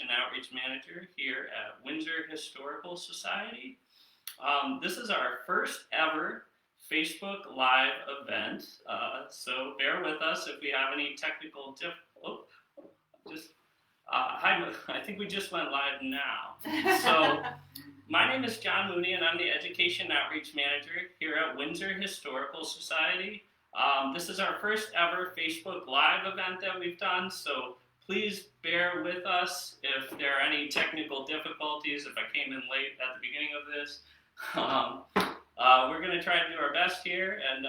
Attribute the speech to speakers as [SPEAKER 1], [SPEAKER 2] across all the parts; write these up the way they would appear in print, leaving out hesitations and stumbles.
[SPEAKER 1] and Outreach Manager here at Windsor Historical Society. This is our first ever Facebook Live event, so bear with us if we have any technical hi, I think we just went live now. So, my name is John Mooney, and I'm the Education and Outreach Manager here at Windsor Historical Society. This is our first ever Facebook Live event that we've done, so please bear with us if there are any technical difficulties, if I came in late at the beginning of this. We're going to try to do our best here, and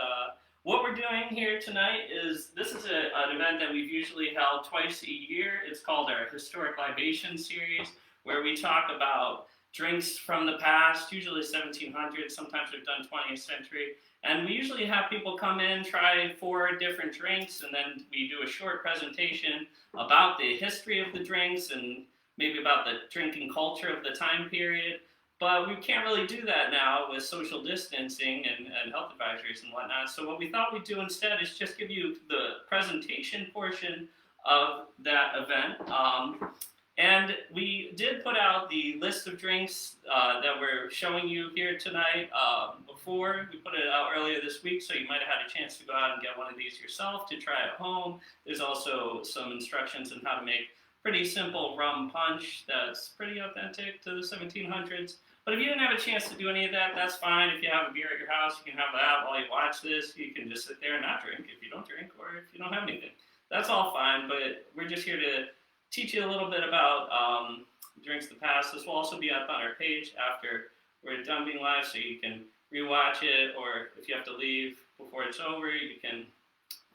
[SPEAKER 1] what we're doing here tonight is, this is an event that we've usually held twice a year. It's called our Historic Libations series, where we talk about drinks from the past, usually 1700s, sometimes we've done 20th century, and we usually have people come in, try 4 different drinks, and then we do a short presentation about the history of the drinks and maybe about the drinking culture of the time period. But we can't really do that now with social distancing and health advisories and whatnot. So what we thought we'd do instead is just give you the presentation portion of that event. And we did put out the list of drinks that we're showing you here tonight before. We put it out earlier this week, so you might have had a chance to go out and get one of these yourself to try at home. There's also some instructions on how to make pretty simple rum punch that's pretty authentic to the 1700s. But if you didn't have a chance to do any of that, that's fine. If you have a beer at your house, you can have that while you watch this. You can just sit there and not drink if you don't drink, or if you don't have anything. That's all fine, but we're just here to teach you a little bit about drinks of the past. This will also be up on our page after we're done being live, so you can rewatch it, or if you have to leave before it's over, you can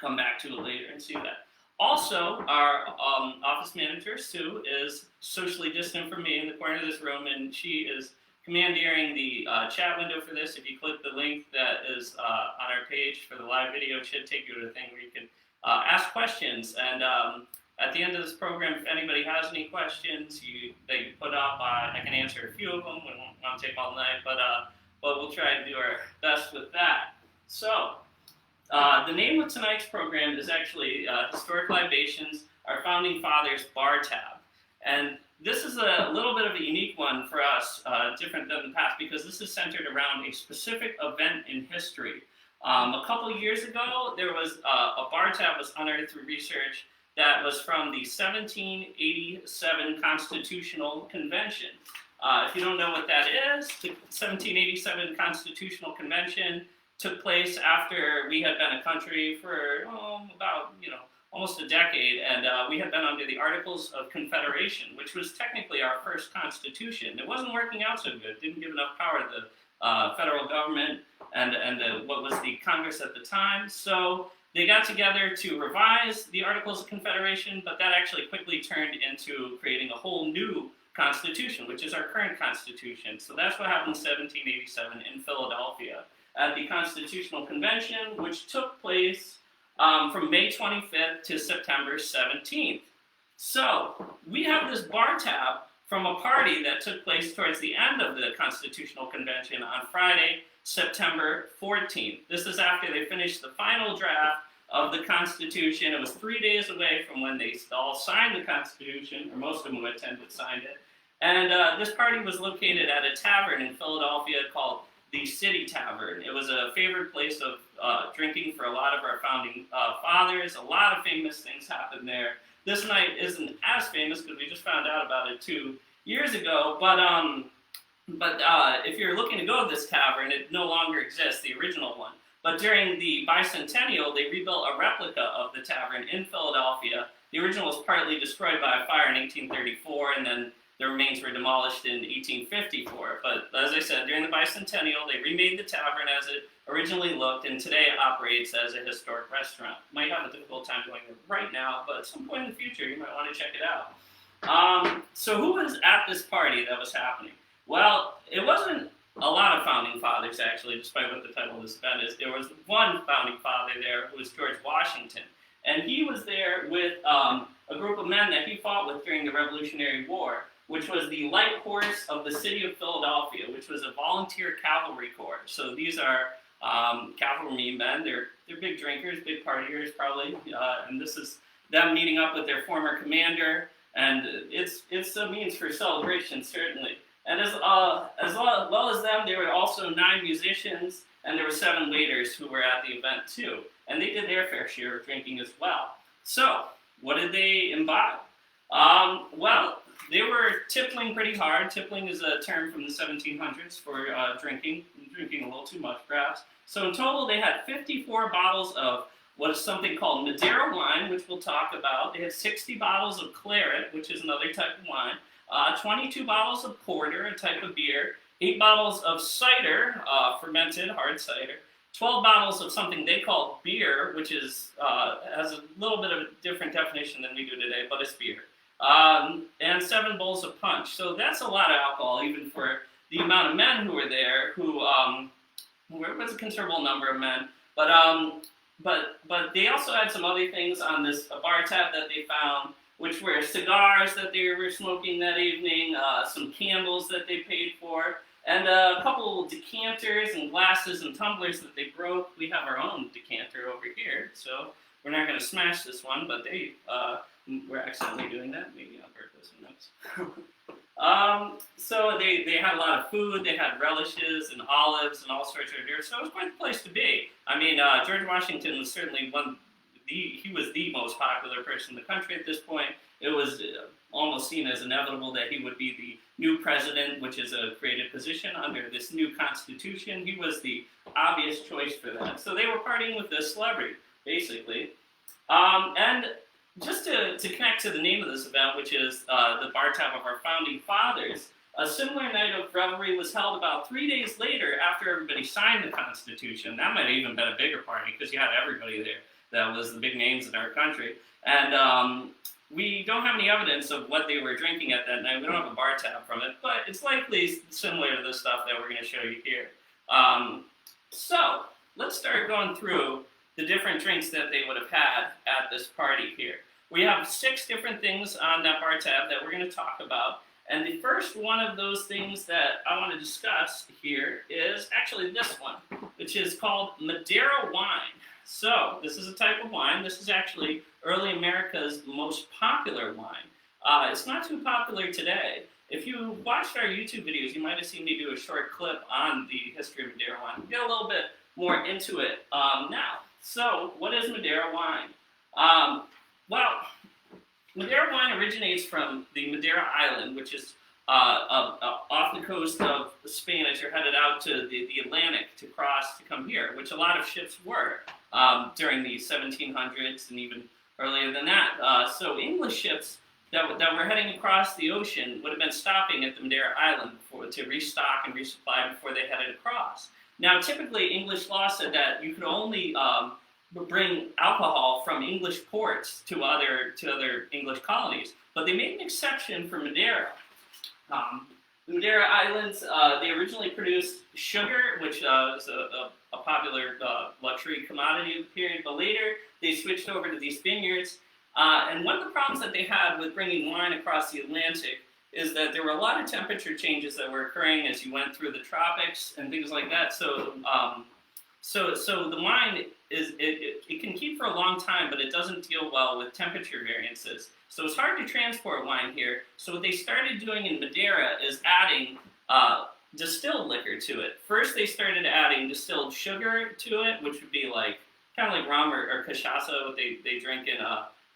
[SPEAKER 1] come back to it later and see that. Also, our office manager, Sue, is socially distant from me in the corner of this room, and she is commandeering the chat window for this. If you click the link that is on our page for the live video, it should take you to a thing where you can ask questions. And at the end of this program, if anybody has any questions that you put up, I can answer a few of them. We won't want to take all night, but we'll try to do our best with that. So, the name of tonight's program is actually Historic Libations, Our Founding Fathers Bar Tab. And this is a little bit of a unique one for us, different than the past, because this is centered around a specific event in history. A couple of years ago, there was a bar tab was unearthed through research that was from the 1787 Constitutional Convention. If you don't know what that is, the 1787 Constitutional Convention took place after we had been a country for about almost a decade, and we had been under the Articles of Confederation, which was technically our first constitution. It wasn't working out so good. It didn't give enough power to the federal government and what was the Congress at the time. So they got together to revise the Articles of Confederation, but that actually quickly turned into creating a whole new constitution, which is our current constitution. So that's what happened in 1787 in Philadelphia at the Constitutional Convention, which took place from May 25th to September 17th. So we have this bar tab from a party that took place towards the end of the Constitutional Convention on Friday, September 14th. This is after they finished the final draft of the Constitution. It was 3 days away from when they all signed the Constitution, or most of them who attended signed it. And this party was located at a tavern in Philadelphia called the City Tavern. It was a favorite place of drinking for a lot of our founding fathers. A lot of famous things happened there. This night isn't as famous because we just found out about it 2 years ago, but if you're looking to go to this tavern, it no longer exists, the original one. But during the bicentennial, they rebuilt a replica of the tavern in Philadelphia. The original was partly destroyed by a fire in 1834, and then the remains were demolished in 1854. But as I said, during the bicentennial, they remade the tavern as it originally looked, and today it operates as a historic restaurant. Might have a difficult time going there right now, but at some point in the future, you might want to check it out. So who was at this party that was happening? Well, it wasn't a lot of founding fathers, actually, despite what the title of this event is. There was one founding father there, who was George Washington. And he was there with a group of men that he fought with during the Revolutionary War, which was the Light Horse of the City of Philadelphia, which was a volunteer cavalry corps. So these are cavalry men. They're big drinkers, big partiers, probably. And this is them meeting up with their former commander. and it's a means for celebration, certainly. And as well as them, there were also 9 musicians, and there were 7 waiters who were at the event too, and they did their fair share of drinking as well. So, what did they imbibe? Well, they were tippling pretty hard. Tippling is a term from the 1700s for drinking a little too much, perhaps. So in total, they had 54 bottles of what is something called Madeira wine, which we'll talk about. They had 60 bottles of claret, which is another type of wine, 22 bottles of porter, a type of beer, 8 bottles of cider, fermented hard cider, 12 bottles of something they call beer, which is has a little bit of a different definition than we do today, but it's beer, and 7 bowls of punch. So that's a lot of alcohol, even for the amount of men who were there, who was a considerable number of men. But they also had some other things on this bar tab that they found, which were cigars that they were smoking that evening, some candles that they paid for, and a couple decanters and glasses and tumblers that they broke. We have our own decanter over here, so we're not going to smash this one, but they were accidentally doing that, maybe on purpose, who knows. So they had a lot of food. They had relishes and olives and all sorts of beer, so it was quite a place to be. I mean, George Washington was certainly he was the most popular person in the country at this point. It was almost seen as inevitable that he would be the new president, which is a created position under this new constitution. He was the obvious choice for that. So they were partying with this celebrity, basically. And just to connect to the name of this event, which is the bar tab of our founding fathers, a similar night of revelry was held about 3 days later after everybody signed the Constitution. That might have even been a bigger party because you had everybody there. That was the big names in our country. And we don't have any evidence of what they were drinking at that night. We don't have a bar tab from it, but it's likely similar to the stuff that we're going to show you here. So let's start going through the different drinks that they would have had at this party here. We have 6 different things on that bar tab that we're going to talk about. And the first one of those things that I want to discuss here is actually this one, which is called Madeira Wine. So this is a type of wine. This is actually early America's most popular wine. It's not too popular today. If you watched our YouTube videos, you might have seen me do a short clip on the history of Madeira wine. We'll get a little bit more into it now. So what is Madeira wine? Well, Madeira wine originates from the Madeira Island, which is off the coast of Spain as you're headed out to the Atlantic to cross to come here, which a lot of ships were during the 1700s and even earlier than that. So English ships that were heading across the ocean would have been stopping at the Madeira Island to restock and resupply before they headed across. Now, typically, English law said that you could only bring alcohol from English ports to other English colonies, but they made an exception for Madeira. The Madeira Islands, they originally produced sugar, which is a popular luxury commodity of the period, but later they switched over to these vineyards. And one of the problems that they had with bringing wine across the Atlantic is that there were a lot of temperature changes that were occurring as you went through the tropics and things like that. So the wine it can keep for a long time, but it doesn't deal well with temperature variances. So it's hard to transport wine here. So what they started doing in Madeira is adding distilled liquor to it. First, they started adding distilled sugar to it, which would be kind of like rum or cachaça, what they drink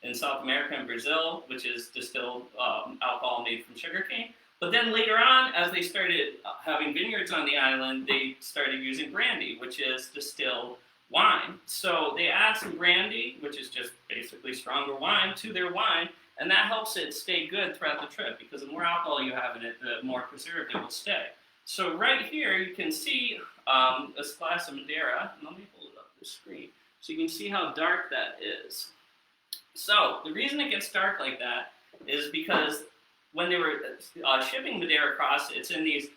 [SPEAKER 1] in South America and Brazil, which is distilled alcohol made from sugarcane. But then later on, as they started having vineyards on the island, they started using brandy, which is distilled wine. So they add some brandy, which is just basically stronger wine, to their wine, and that helps it stay good throughout the trip, because the more alcohol you have in it, the more preserved it will stay. So right here, you can see this glass of Madeira, and let me hold it up the screen, so you can see how dark that is. So the reason it gets dark like that is because when they were shipping Madeira across, it's in these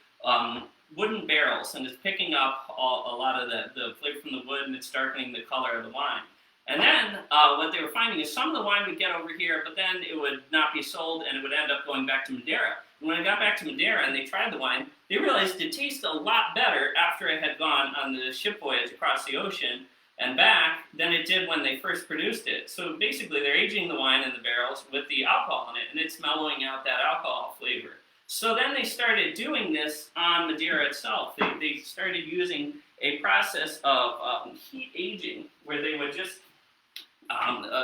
[SPEAKER 1] wooden barrels, and it's picking up a lot of the flavor from the wood, and it's darkening the color of the wine. And then what they were finding is some of the wine would get over here, but then it would not be sold, and it would end up going back to Madeira. And when it got back to Madeira and they tried the wine, they realized it tasted a lot better after it had gone on the ship voyage across the ocean. and back than it did when they first produced it. So basically, they're aging the wine in the barrels with the alcohol in it, and it's mellowing out that alcohol flavor. So then they started doing this on Madeira itself. They started using a process of heat aging, where they would just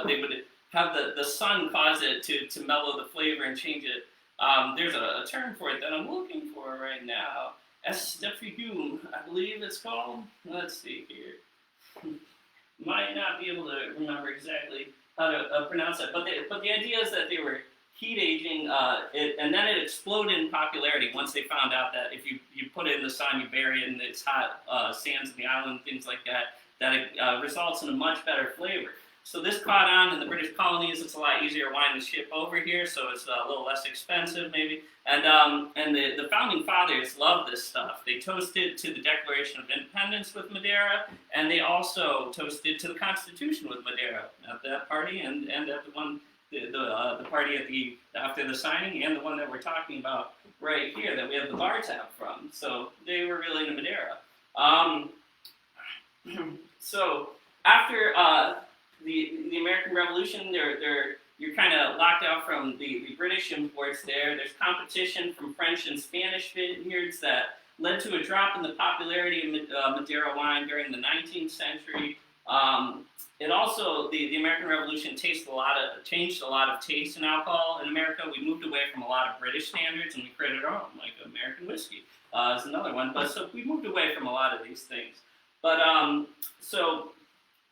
[SPEAKER 1] they would have the sun cause it to mellow the flavor and change it. There's a term for it that I'm looking for right now. Estephume, I believe it's called. Let's see here. Might not be able to remember exactly how to pronounce it, but the idea is that they were heat aging it, and then it exploded in popularity once they found out that if you put it in the sun, you bury it in its hot sands in the island, things like that, that it results in a much better flavor. So this caught on in the British colonies. It's a lot easier wine to ship over here, so it's a little less expensive maybe. And the founding fathers loved this stuff. They toasted to the Declaration of Independence with Madeira, and they also toasted to the Constitution with Madeira at that party and at the one the party at the after the signing, and the one that we're talking about right here that we have the bar tab from. So they were really into Madeira. So after the American Revolution, you're kind of locked out from the British imports there. There's competition from French and Spanish vineyards that led to a drop in the popularity of Madeira wine during the 19th century. It also, the American Revolution changed a lot of taste in alcohol in America. We moved away from a lot of British standards and we created our own, like American whiskey is another one. But so we moved away from a lot of these things. But so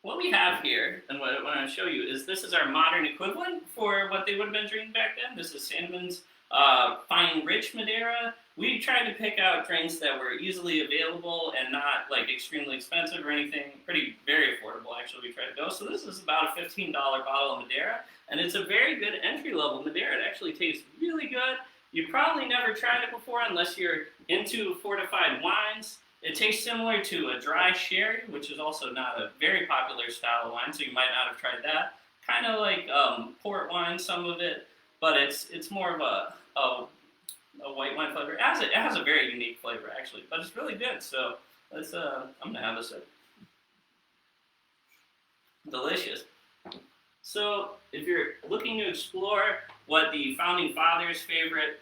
[SPEAKER 1] what we have here, and what I want to show you, is this is our modern equivalent for what they would have been drinking back then. This is Sandeman's Fine Rich Madeira. We tried to pick out drinks that were easily available and not like extremely expensive or anything. Very affordable, actually, we tried to go. So this is about a $15 bottle of Madeira, and it's a very good entry-level Madeira. It actually tastes really good. You probably never tried it before unless you're into fortified wines. It tastes similar to a dry sherry, which is also not a very popular style of wine, so you might not have tried that. Kind of like port wine, some of it, but it's more of a white wine flavor. It has a very unique flavor, actually, but it's really good. So let's I'm gonna have a sip. Delicious. So if you're looking to explore what the founding fathers' favorite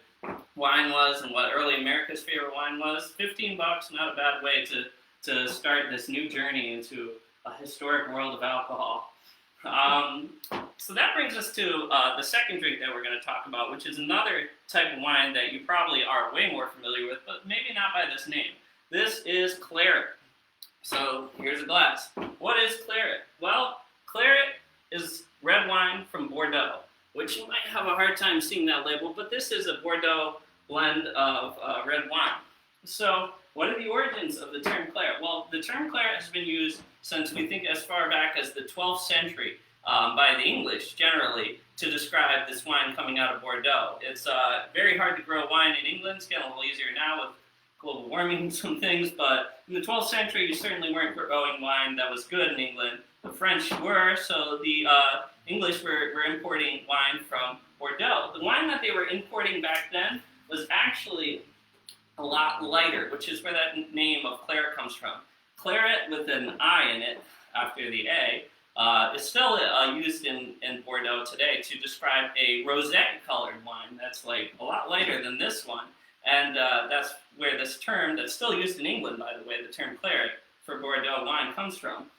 [SPEAKER 1] wine was and what early America's favorite wine was, $15, not a bad way to start this new journey into a historic world of alcohol. So that brings us to the second drink that we're going to talk about, which is another type of wine that you probably are way more familiar with, but maybe not by this name. This is Claret. So here's a glass. What is Claret? Well, Claret is red wine from Bordeaux, which you might have a hard time seeing that label, but this is a Bordeaux blend of red wine. So what are the origins of the term Claret? Well, the term Claret has been used since we think as far back as the 12th century by the English generally to describe this wine coming out of Bordeaux. It's very hard to grow wine in England. It's getting a little easier now with global warming and some things, but in the 12th century you certainly weren't growing wine that was good in England. The French were, so the English were importing wine from Bordeaux. The wine that they were importing back then was actually a lot lighter, which is where that name of Claret comes from. Claret with an I in it after the A is still used in Bordeaux today to describe a rosette-colored wine that's like a lot lighter than this one. And that's where this term, that's still used in England, by the way, the term Claret for Bordeaux wine comes from.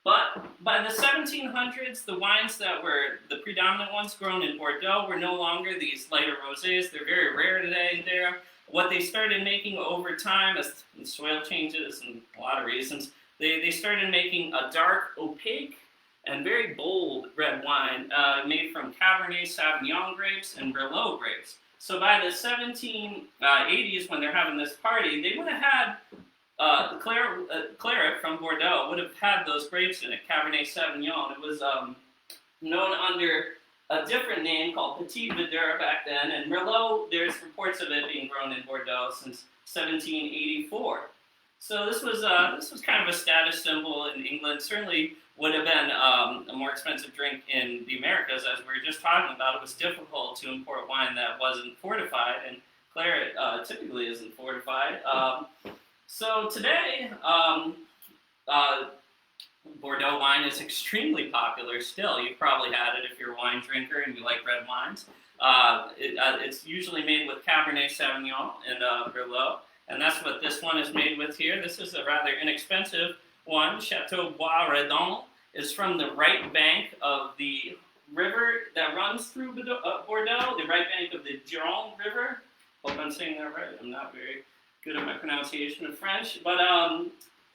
[SPEAKER 1] But by the 1700s, the wines that were the predominant ones grown in Bordeaux were no longer these lighter rosés. They're very rare today there. What they started making over time, as soil changes and a lot of reasons, they started making a dark, opaque, and very bold red wine made from Cabernet Sauvignon grapes and Merlot grapes. So by the 1780s, when they're having this party, they would have had Claret from Bordeaux would have had those grapes in it, Cabernet Sauvignon. It was known under a different name called Petit Verdure back then, and Merlot, there's reports of it being grown in Bordeaux since 1784. So this was kind of a status symbol in England. Certainly would have been a more expensive drink in the Americas, as we were just talking about. It was difficult to import wine that wasn't fortified, and Claret typically isn't fortified. So today, Bordeaux wine is extremely popular still. You've probably had it if you're a wine drinker and you like red wines. It's usually made with Cabernet Sauvignon and Merlot, and that's what this one is made with here. This is a rather inexpensive one. Chateau Bois Redon is from the right bank of the river that runs through Bordeaux, the right bank of the Gironde River. Hope I'm saying that right. I'm not very good at my pronunciation of French, but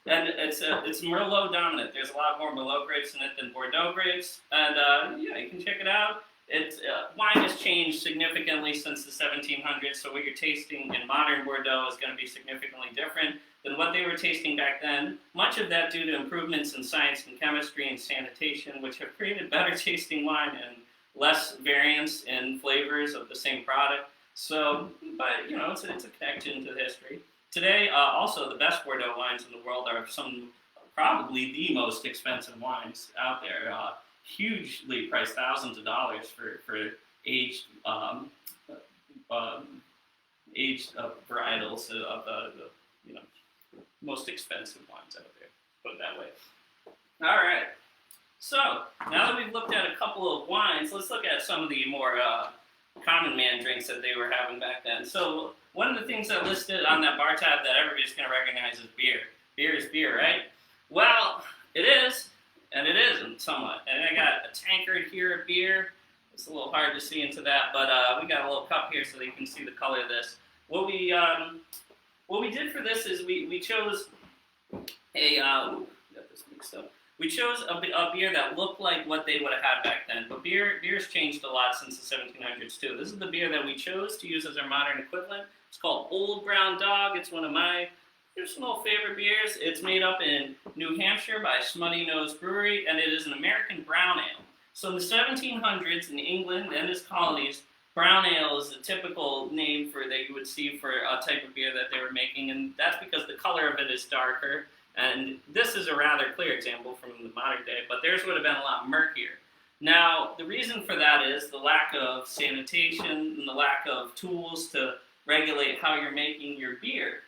[SPEAKER 1] and it's Merlot dominant. There's a lot more Merlot grapes in it than Bordeaux grapes, and yeah, you can check it out. It's wine has changed significantly since the 1700s, so what you're tasting in modern Bordeaux is going to be significantly different than what they were tasting back then. Much of that due to improvements in science and chemistry and sanitation, which have created better tasting wine and less variance in flavors of the same product. So, but you know, it's a connection to history. Today, also the best Bordeaux wines in the world are some probably the most expensive wines out there. Hugely priced, thousands of dollars for aged varietals of the most expensive wines out there. Put it that way. All right. So now that we've looked at a couple of wines, let's look at some of the more common man drinks that they were having back then. So one of the things I listed on that bar tab that everybody's going to recognize is beer. Beer is beer, right? Well, it is, and it isn't somewhat. And I got a tankard here of beer. It's a little hard to see into that, but we got a little cup here so that you can see the color of this. What we did for this is we chose a got this mixed up. We chose a beer that looked like what they would have had back then, but beer's changed a lot since the 1700s too. This is the beer that we chose to use as our modern equivalent. It's called Old Brown Dog. It's one of my personal favorite beers. It's made up in New Hampshire by Smutty Nose Brewery, and it is an American brown ale. So in the 1700s in England and its colonies, brown ale is a typical name that you would see for a type of beer that they were making, and that's because the color of it is darker. And this is a rather clear example from the modern day, but theirs would have been a lot murkier. Now, the reason for that is the lack of sanitation and the lack of tools to regulate how you're making your beer.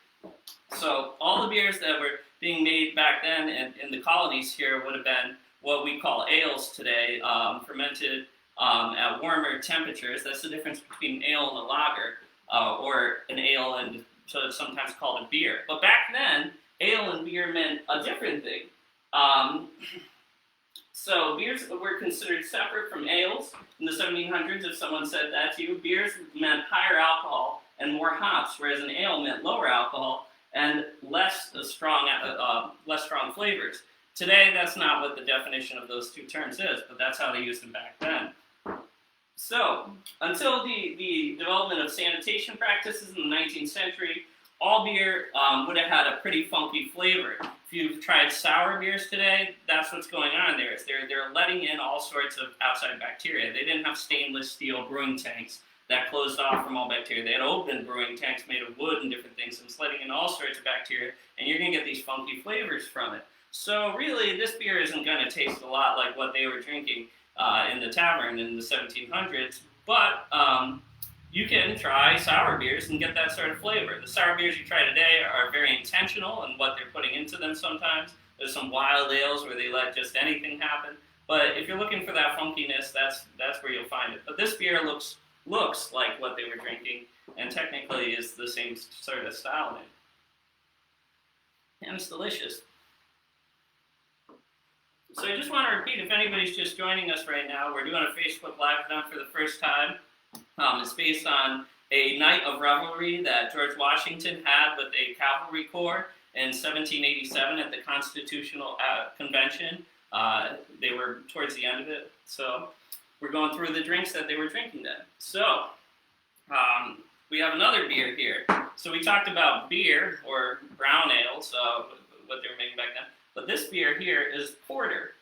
[SPEAKER 1] So all the beers that were being made back then in the colonies here would have been what we call ales today, fermented at warmer temperatures. That's the difference between ale and a lager, or an ale and so it's sometimes called a beer. But back then, ale and beer meant a different thing. So beers were considered separate from ales in the 1700s. If someone said that to you, beers meant higher alcohol and more hops, whereas an ale meant lower alcohol and less strong flavors. Today, that's not what the definition of those two terms is, but that's how they used them back then. So, until the development of sanitation practices in the 19th century, all beer would have had a pretty funky flavor. If you've tried sour beers today, that's what's going on there. Is they're letting in all sorts of outside bacteria. They didn't have stainless steel brewing tanks that closed off from all bacteria. They had open brewing tanks made of wood and different things, and it's letting in all sorts of bacteria, and you're going to get these funky flavors from it. So really, this beer isn't going to taste a lot like what they were drinking in the tavern in the 1700s, but you can try sour beers and get that sort of flavor. The sour beers you try today are very intentional in what they're putting into them sometimes. There's some wild ales where they let just anything happen. But if you're looking for that funkiness, that's where you'll find it. But this beer looks like what they were drinking, and technically is the same sort of style name. And it's delicious. So I just want to repeat, if anybody's just joining us right now, we're doing a Facebook Live event for the first time. It's based on a night of revelry that George Washington had with a cavalry corps in 1787 at the Constitutional Convention. They were towards the end of it, so we're going through the drinks that they were drinking then. So we have another beer here. So we talked about beer, or brown ales, what they were making back then. But this beer here is porter.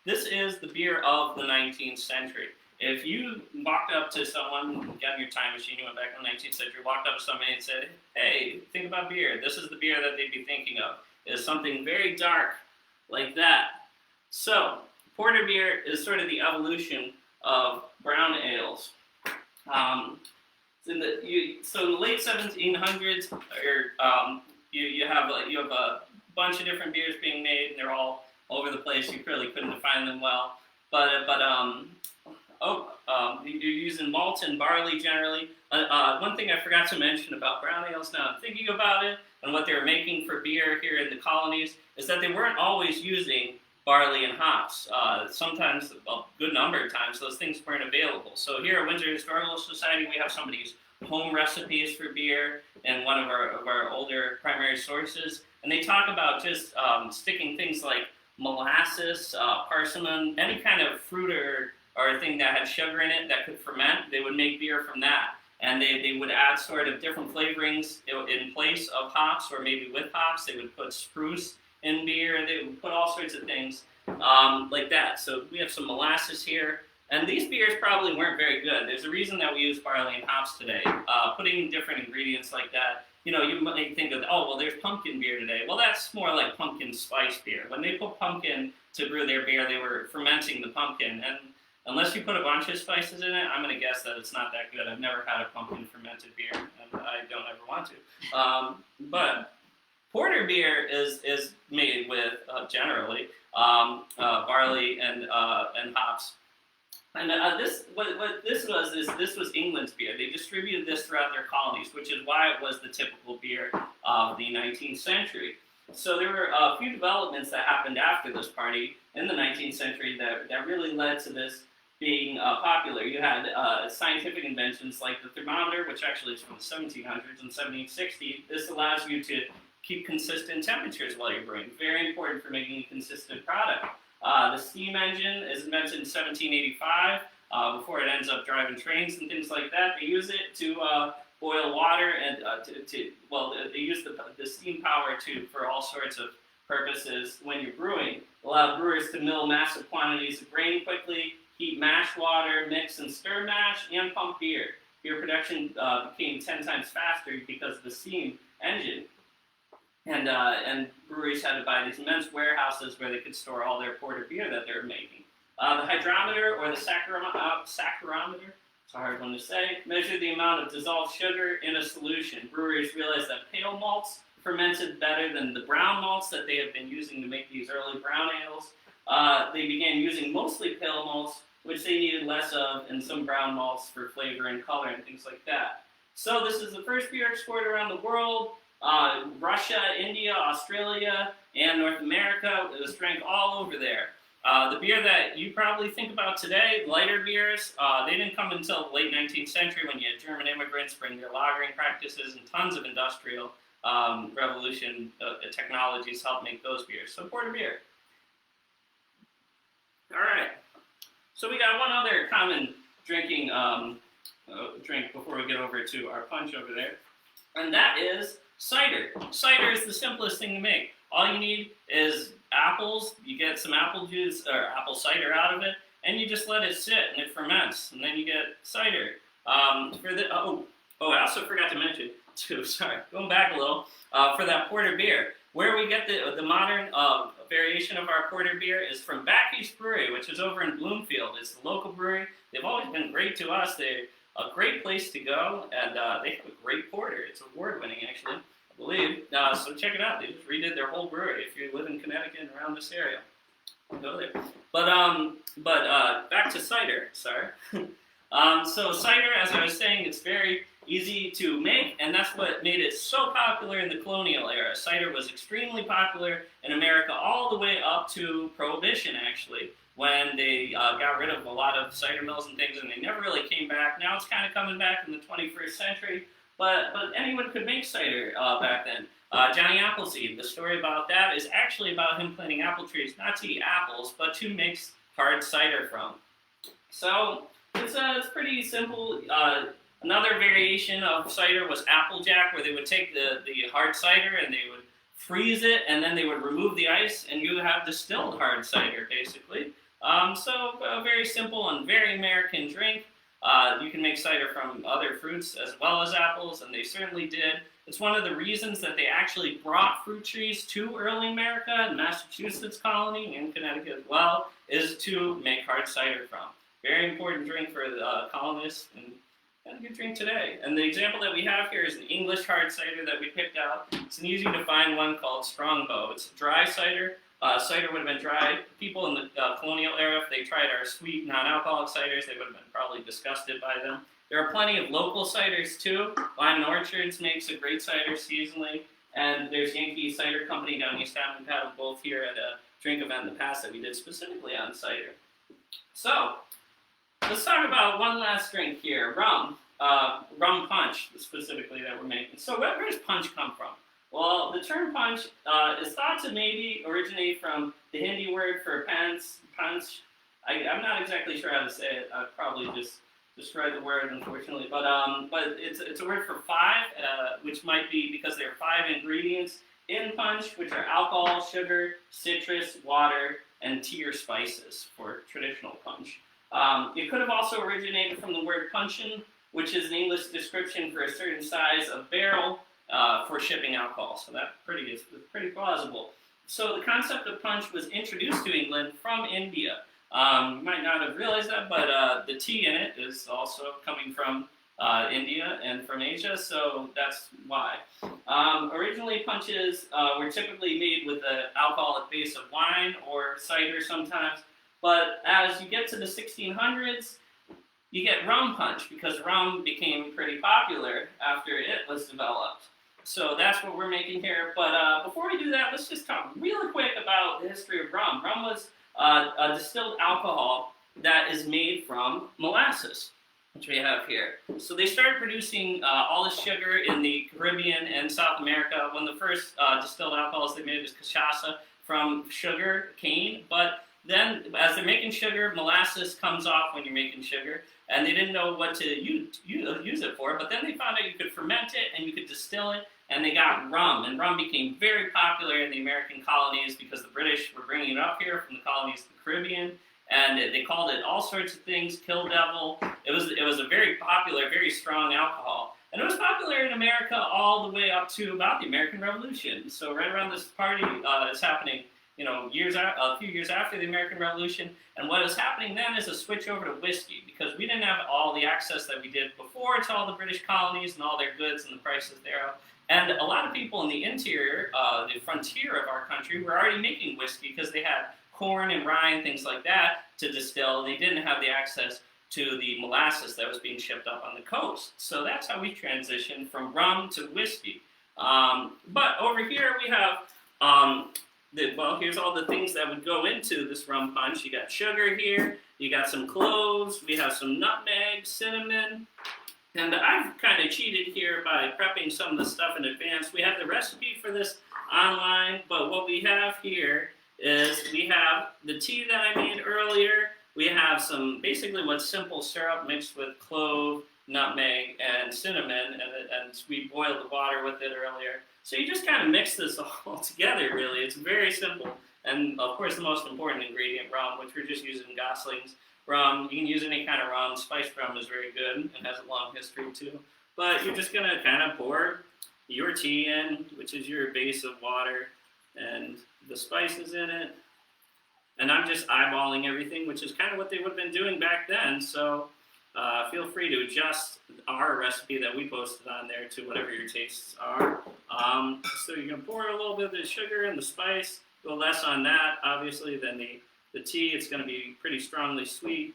[SPEAKER 1] This is the beer of the 19th century. If you walked up to someone, got in your time machine, you went back in the 19th century, walked up to somebody and said, hey, think about beer. This is the beer that they'd be thinking of. It's something very dark, like that. So, porter beer is sort of the evolution of brown ales. So in the late 1700s, you have a bunch of different beers being made, and they're all over the place. You really couldn't define them well. You're using malt and barley generally. One thing I forgot to mention about brown ales now I'm thinking about it, and what they were making for beer here in the colonies, is that they weren't always using barley and hops. Sometimes, a good number of times, those things weren't available. So here at Windsor Historical Society, we have somebody's home recipes for beer and one of our older primary sources. And they talk about just sticking things like molasses, persimmon, any kind of fruit or thing that had sugar in it that could ferment. They would make beer from that. And they would add sort of different flavorings in place of hops, or maybe with hops. They would put spruce in beer. They would put all sorts of things like that. So we have some molasses here. And these beers probably weren't very good. There's a reason that we use barley and hops today. Putting different ingredients like that, you might think of, oh, well, there's pumpkin beer today. Well, that's more like pumpkin spice beer. When they put pumpkin to brew their beer, they were fermenting the pumpkin. And unless you put a bunch of spices in it, I'm going to guess that it's not that good. I've never had a pumpkin fermented beer, and I don't ever want to. But porter beer is made with, generally, barley and hops. And what this was England's beer. They distributed this throughout their colonies, which is why it was the typical beer of the 19th century. So there were a few developments that happened after this party in the 19th century that really led to this being popular. You had scientific inventions like the thermometer, which actually is from the 1700s and 1760. This allows you to keep consistent temperatures while you're brewing. Very important for making a consistent product. The steam engine is invented in 1785, before it ends up driving trains and things like that. They use it to boil water and they use the steam power for all sorts of purposes when you're brewing. Allow brewers to mill massive quantities of grain quickly, heat mash water, mix and stir mash, and pump beer. Beer production became 10 times faster because of the steam engine. And breweries had to buy these immense warehouses where they could store all their porter beer that they were making. The hydrometer, or the saccharometer, it's a hard one to say, measured the amount of dissolved sugar in a solution. Breweries realized that pale malts fermented better than the brown malts that they had been using to make these early brown ales. They began using mostly pale malts, which they needed less of, and some brown malts for flavor and color and things like that. So this is the first beer exported around the world. Russia, India, Australia, and North America. It was drank all over there. The beer that you probably think about today, lighter beers, they didn't come until the late 19th century, when you had German immigrants bring their lagering practices, and tons of industrial revolution technologies helped make those beers. So porter beer. All right. So we got one other common drinking drink before we get over to our punch over there, and that is cider. Cider is the simplest thing to make. All you need is apples. You get some apple juice or apple cider out of it, and you just let it sit and it ferments, and then you get cider. I also forgot to mention too. Sorry, going back a little for that porter beer. Where we get the modern variation of our porter beer is from Back East Brewery, which is over in Bloomfield. It's the local brewery. They've always been great to us. They're a great place to go, and they have a great porter. It's award-winning, actually, I believe. So check it out. They just redid their whole brewery. If you live in Connecticut and around this area, go there. But back to cider. Sorry. So cider, as I was saying, it's very easy to make, and that's what made it so popular in the colonial era. Cider was extremely popular in America all the way up to Prohibition, actually, when they got rid of a lot of cider mills and things, and they never really came back. Now it's kind of coming back in the 21st century, but anyone could make cider back then. Johnny Appleseed, the story about that is actually about him planting apple trees, not to eat apples, but to make hard cider from. So it's pretty simple. Another variation of cider was Applejack, where they would take the hard cider and they would freeze it, and then they would remove the ice, and you would have distilled hard cider, basically. So a very simple and very American drink. You can make cider from other fruits as well as apples, and they certainly did. It's one of the reasons that they actually brought fruit trees to early America, and Massachusetts colony, and Connecticut as well, is to make hard cider from. Very important drink for the colonists, and a good drink today. And the example that we have here is an English hard cider that we picked out. It's an easy to find one called Strongbow. It's dry cider. Cider would have been dry. People in the colonial era, if they tried our sweet, non-alcoholic ciders, they would have been probably disgusted by them. There are plenty of local ciders too. Lyman Orchards makes a great cider seasonally, and there's Yankee Cider Company down East Hampton. We've had them both here at a drink event in the past that we did specifically on cider. So, let's talk about one last drink here, rum. Rum punch, specifically, that we're making. So where does punch come from? Well, the term punch is thought to maybe originate from the Hindi word for punch. I'm not exactly sure how to say it. I'd probably just destroy the word, unfortunately. But it's a word for five, which might be because there are 5 ingredients in punch, which are alcohol, sugar, citrus, water, and tea or spices for traditional punch. It could have also originated from the word puncheon, which is an English description for a certain size of barrel for shipping alcohol. So that's pretty plausible. So the concept of punch was introduced to England from India. You might not have realized that, but the tea in it is also coming from India and from Asia, so that's why. Originally, punches were typically made with an alcoholic base of wine or cider sometimes, but as you get to the 1600s, you get rum punch because rum became pretty popular after it was developed. So that's what we're making here. But before we do that, let's just talk really quick about the history of rum. Rum was a distilled alcohol that is made from molasses, which we have here. So they started producing all this sugar in the Caribbean and South America. One of the first distilled alcohols they made was cachaça from sugar cane. But then as they're making sugar, molasses comes off when you're making sugar. And they didn't know what to use it for, but then they found out you could ferment it and you could distill it, and they got rum. And rum became very popular in the American colonies because the British were bringing it up here from the colonies of the Caribbean, and they called it all sorts of things, Kill Devil. It was a very popular, very strong alcohol. And it was popular in America all the way up to about the American Revolution. So right around this party is happening, a few years after the American Revolution. And what is happening then is a switch over to whiskey, because we didn't have all the access that we did before to all the British colonies and all their goods and the prices thereof. And a lot of people in the interior, the frontier of our country, were already making whiskey because they had corn and rye and things like that to distill. They didn't have the access to the molasses that was being shipped up on the coast. So that's how we transitioned from rum to whiskey. But over here we have here's all the things that would go into this rum punch. You got sugar here, you got some cloves, we have some nutmeg, cinnamon, and I've kind of cheated here by prepping some of the stuff in advance. We have the recipe for this online, but what we have here is we have the tea that I made earlier. We have basically what's simple syrup mixed with clove, nutmeg, and cinnamon, and we boiled the water with it earlier. So you just kind of mix this all together, really. It's very simple. And, of course, the most important ingredient, rum, which we're just using Gosling's rum. You can use any kind of rum. Spiced rum is very good and has a long history, too. But you're just going to kind of pour your tea in, which is your base of water, and the spices in it. And I'm just eyeballing everything, which is kind of what they would have been doing back then. So feel free to adjust our recipe that we posted on there to whatever your tastes are. So you're going to pour a little bit of the sugar and the spice, go less on that, obviously, than the tea. It's going to be pretty strongly sweet.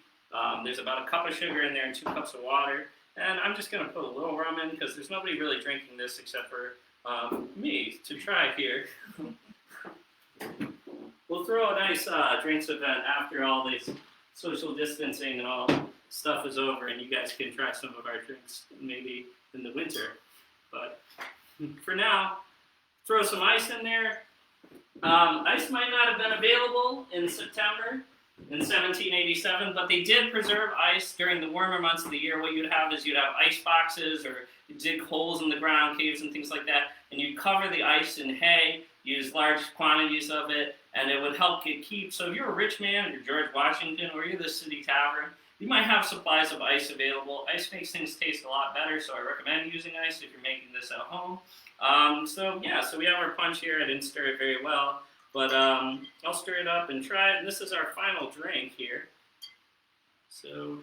[SPEAKER 1] There's about a cup of sugar in there and 2 cups of water. And I'm just going to put a little rum in because there's nobody really drinking this except for me to try here. We'll throw a nice drinks event after all this social distancing and all stuff is over, and you guys can try some of our drinks maybe in the winter. But for now, throw some ice in there. Ice might not have been available in September in 1787, but they did preserve ice during the warmer months of the year. What you'd have is you'd have ice boxes, or you dig holes in the ground, caves and things like that, and you'd cover the ice in hay, use large quantities of it, and it would help it keep. So if you're a rich man, or you're George Washington, or you're the city tavern, you might have supplies of ice available. Ice makes things taste a lot better, so I recommend using ice if you're making this at home. So we have our punch here. I didn't stir it very well, but I'll stir it up and try it. And this is our final drink here. So,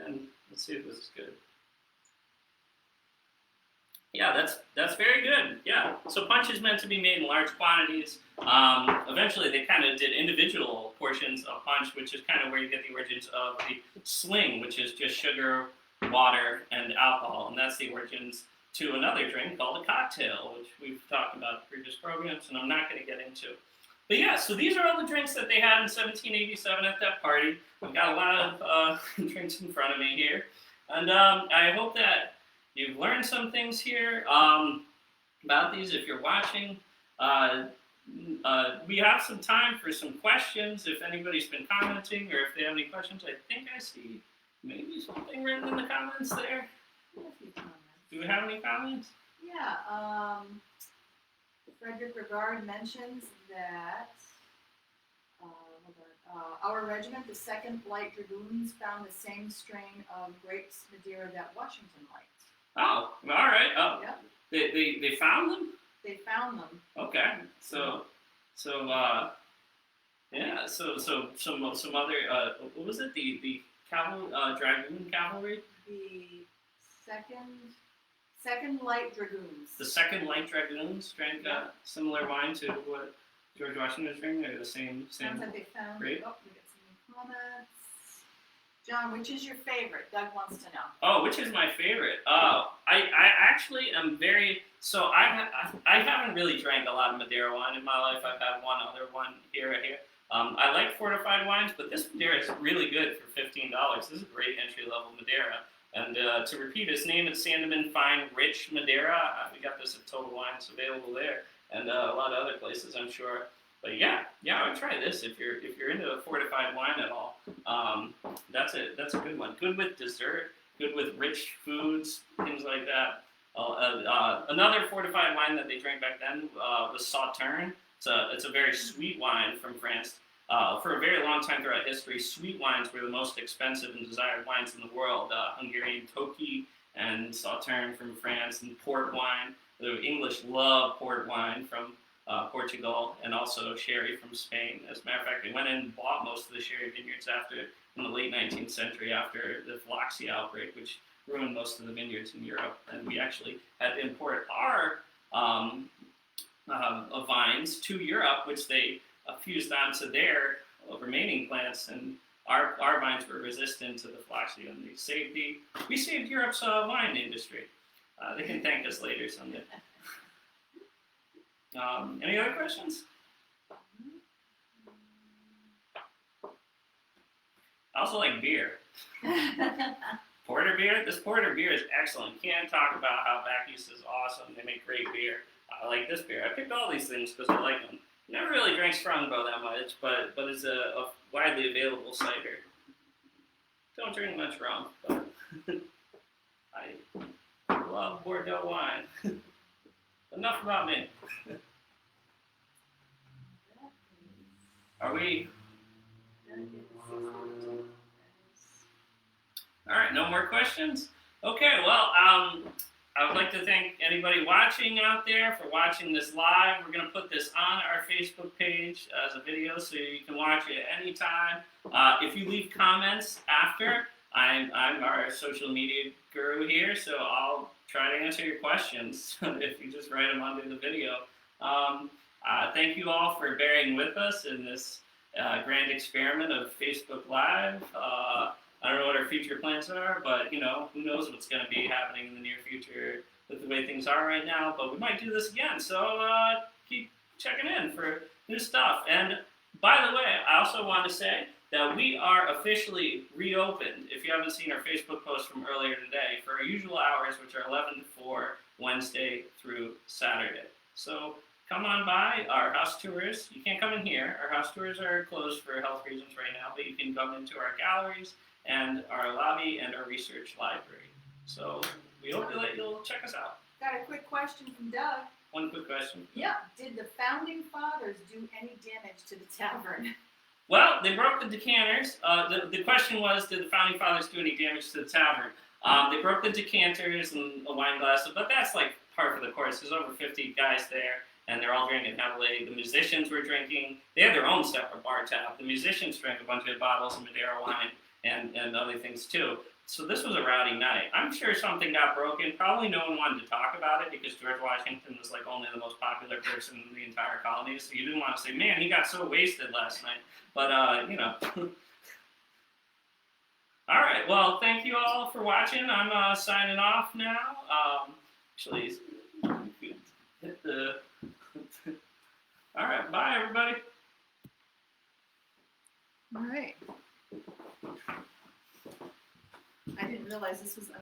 [SPEAKER 1] and let's see if this is good. Yeah, that's very good. Yeah, so punch is meant to be made in large quantities. Eventually, they kind of did individual portions of punch, which is kind of where you get the origins of the sling, which is just sugar, water, and alcohol, and that's the origins to another drink called a cocktail, which we've talked about in previous programs, and I'm not going to get into. But yeah, so these are all the drinks that they had in 1787 at that party. I've got a lot of drinks in front of me here, and I hope that you've learned some things here about these if you're watching. We have some time for some questions if anybody's been commenting or if they have any questions. I think I see maybe something written in the comments there. Do we have any comments?
[SPEAKER 2] Yeah. Frederick Regard mentions that our regiment, the 2nd Light Dragoons, found the same strain of grapes Madeira that Washington liked.
[SPEAKER 1] Oh, all right. Oh,
[SPEAKER 2] yeah.
[SPEAKER 1] They found them?
[SPEAKER 2] They found them.
[SPEAKER 1] Okay. So some other what was it? The cavalry, dragoon cavalry.
[SPEAKER 2] The second Light Dragoons.
[SPEAKER 1] The 2nd Light Dragoons drank similar wine to what George Washington was drinking. They're the same.
[SPEAKER 2] Sounds like they found.
[SPEAKER 1] Great.
[SPEAKER 2] Oh, we got some new comments. John, which is your favorite? Doug wants to know.
[SPEAKER 1] Oh, which is my favorite? I actually am very. So I haven't really drank a lot of Madeira wine in my life. I've had one other one here. I like fortified wines, but this Madeira is really good for $15. This is a great entry-level Madeira. And to repeat his name, it's Sandeman Fine Rich Madeira. We got this at Total Wine. It's available there, and a lot of other places, I'm sure. But yeah, I would try this if you're into fortified wine at all. That's a good one. Good with dessert. Good with rich foods, things like that. Another fortified wine that they drank back then was Sauterne. It's a very sweet wine from France. For a very long time throughout history, sweet wines were the most expensive and desired wines in the world. Hungarian Toki and Sauterne from France, and port wine. The English love port wine from Portugal, and also sherry from Spain. As a matter of fact, they went in and bought most of the sherry vineyards in the late 19th century after the phylloxera outbreak, which ruined most of the vineyards in Europe. And we actually had to import our vines to Europe, which they fused onto their remaining plants, and our vines were resistant to the phylloxera, and we saved Europe's wine industry. They can thank us later someday. Any other questions? I also like beer. Porter beer. This porter beer is excellent. Can't talk about how Back East is awesome. They make great beer. I like this beer. I picked all these things because I like them. Never really drank Strongbow that much, but it's a widely available cider. Don't drink much rum, but I love Bordeaux wine. Enough about me. Are we? All right, no more questions? Okay, well, I would like to thank anybody watching out there for watching this live. We're going to put this on our Facebook page as a video so you can watch it anytime. If you leave comments after, I'm our social media guru here, so I'll try to answer your questions if you just write them under the video. Thank you all for bearing with us in this grand experiment of Facebook Live. I don't know what our future plans are, but who knows what's going to be happening in the near future with the way things are right now. But we might do this again, so keep checking in for new stuff. And by the way, I also want to say that we are officially reopened. If you haven't seen our Facebook post from earlier today, for our usual hours, which are 11 to 4, Wednesday through Saturday. So come on by. Our house tours, you can't come in here. Our house tours are closed for health reasons right now, but you can come into our galleries and our lobby and our research library. So we hope that you'll check us out.
[SPEAKER 2] Got a quick question from Doug.
[SPEAKER 1] One quick question.
[SPEAKER 2] Yeah. Did the founding fathers do any damage to the tavern?
[SPEAKER 1] Well, they broke the decanters. The question was, did the founding fathers do any damage to the tavern? They broke the decanters and the wine glasses, but that's like par for the course. There's over 50 guys there, and they're all drinking heavily. The musicians were drinking. They had their own separate bar tab. The musicians drank a bunch of bottles of Madeira wine and other things too. So this was a rowdy night. I'm sure something got broken. Probably no one wanted to talk about it because George Washington was like only the most popular person in the entire colony. So you didn't want to say, man, he got so wasted last night. But, you know. All right. Well, thank you all for watching. I'm signing off now. Actually, hit the... All right. Bye, everybody.
[SPEAKER 2] All right. I didn't realize this was